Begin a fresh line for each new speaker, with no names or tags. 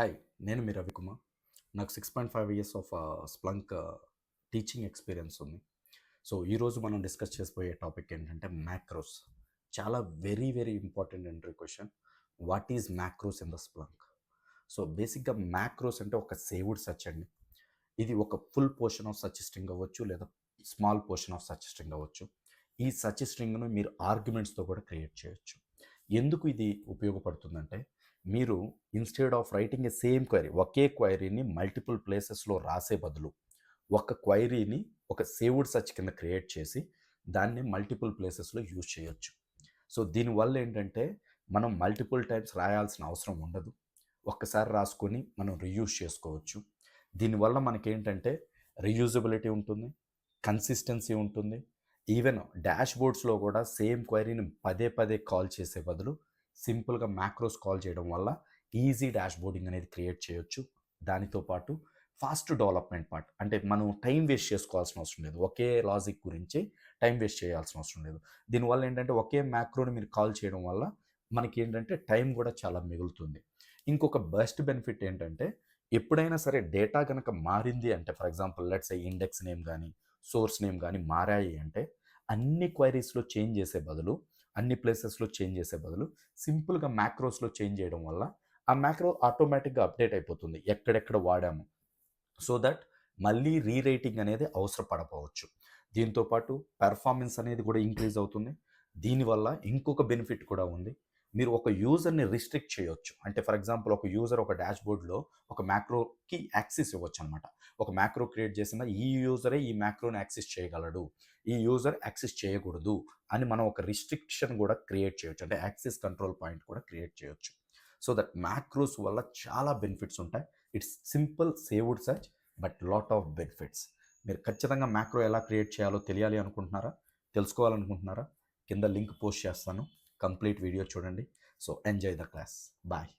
Hi, నేను మీ రవికుమార్. నాకు 6.5 years of Splunk teaching experience ఉంది. సో, ఈరోజు మనం డిస్కస్ చేసుకోబోయే టాపిక్ ఏంటంటే మ్యాక్రోస్. చాలా very important entry question. What is macros in the Splunk? So, బేసిక్‌గా మ్యాక్రోస్ అంటే ఒక సేవ్డ్ సర్చ్ అండి. ఇది ఒక full portion of search string అవ్వచ్చు, లేదా small portion of search string అవ్వచ్చు. ఈ సర్చ్ స్ట్రింగ్‌ను మీరు ఆర్గ్యుమెంట్స్‌తో కూడా క్రియేట్ చేయొచ్చు. ఎందుకు ఇది ఉపయోగపడుతుందంటే, మీరు instead of writing a same query, ఒకే క్వెరీని మల్టిపుల్ ప్లేసెస్‌లో రాసే బదులు, ఒక క్వెరీని ఒక సేవ్డ్ సర్చ్ కింద క్రియేట్ చేసి, దాన్ని మల్టిపుల్ ప్లేసెస్‌లో యూజ్ చేయొచ్చు. సో, దీనివల్ల ఏంటంటే, మనం మల్టిపుల్ టైమ్స్ రాయాల్సిన అవసరం ఉండదు. ఒక్కసారి రాసుకొని మనం రీయూజ్ చేసుకోవచ్చు. దీనివల్ల మనకేంటంటే రీయూజబిలిటీ ఉంటుంది, కన్సిస్టెన్సీ ఉంటుంది. ఈవెన్ డాష్‌బోర్డ్స్‌లో కూడా సేమ్ క్వెరీని పదే కాల్ చేసే బదులు సింపుల్‌గా మ్యాక్రోస్ కాల్ చేయడం వల్ల ఈజీ డాష్‌బోర్డింగ్ అనేది క్రియేట్ చేయొచ్చు. దానితో పాటు ఫాస్ట్ డెవలప్‌మెంట్ పార్ట్, అంటే మనం టైం వేస్ట్ చేసుకోవాల్సిన అవసరం లేదు. ఒకే లాజిక్ గురించి టైం వేస్ట్ చేయాల్సిన అవసరం లేదు. దీనివల్ల ఏంటంటే ఒకే మ్యాక్రోని మీరు కాల్ చేయడం వల్ల మనకేంటంటే టైం కూడా చాలా మిగులుతుంది. ఇంకొక బెస్ట్ బెనిఫిట్ ఏంటంటే, ఎప్పుడైనా సరే డేటా గనక మారింది అంటే, for example let's say index name గానీ, సోర్స్ నేమ్ గానీ మారాయి అంటే, అన్ని క్వెరీస్‌లో చేంజ్ చేసే బదులు, అన్ని ప్లేసెస్‌లో చేంజ్ చేసే బదులు సింపుల్‌గా మ్యాక్రోస్‌లో చేంజ్ చేయడం వల్ల ఆ మ్యాక్రో ఆటోమేటిక్‌గా అప్డేట్ అయిపోతుంది. ఎక్కడెక్కడ వాడాము. సో దట్ మళ్ళీ రీరేటింగ్ అనేది అవసరం పడకపోవచ్చు. దీంతో పాటు పెర్ఫార్మెన్స్ అనేది కూడా ఇంక్రీజ్ అవుతుంది. దీనివల్ల ఇంకొక బెనిఫిట్ కూడా ఉంది. మీరు ఒక యూజర్‌ని రిస్ట్రిక్ట్ చేయొచ్చు. అంటే ఫర్ ఎగ్జాంపుల్ ఒక యూజర్ ఒక డాష్‌బోర్డ్‌లో ఒక మ్యాక్రోకి యాక్సెస్ ఇవ్వొచ్చనమాట. ఒక మ్యాక్రో క్రియేట్ చేసిన ఈ యూజరే ఈ మ్యాక్రోని యాక్సెస్ చేయగలడు. ఈ యూజర్ యాక్సెస్ చేయకూడదు అని మనం ఒక రిస్ట్రిక్షన్ కూడా క్రియేట్ చేయొచ్చు. అంటే యాక్సెస్ కంట్రోల్ పాయింట్ కూడా క్రియేట్ చేయొచ్చు. సో దట్ మ్యాక్రోస్ వల్ల చాలా బెనిఫిట్స్ ఉంటాయి. It's simple saved search but lot of benefits. మీరు ఖచ్చితంగా మ్యాక్రో ఎలా క్రియేట్ చేయాలో తెలియాలి అనుకుంటున్నారా? తెలుసుకోవాలనుకుంటున్నారా? కింద లింక్ పోస్ట్ చేస్తాను. కంప్లీట్ వీడియో చూడండి. So enjoy the class. Bye.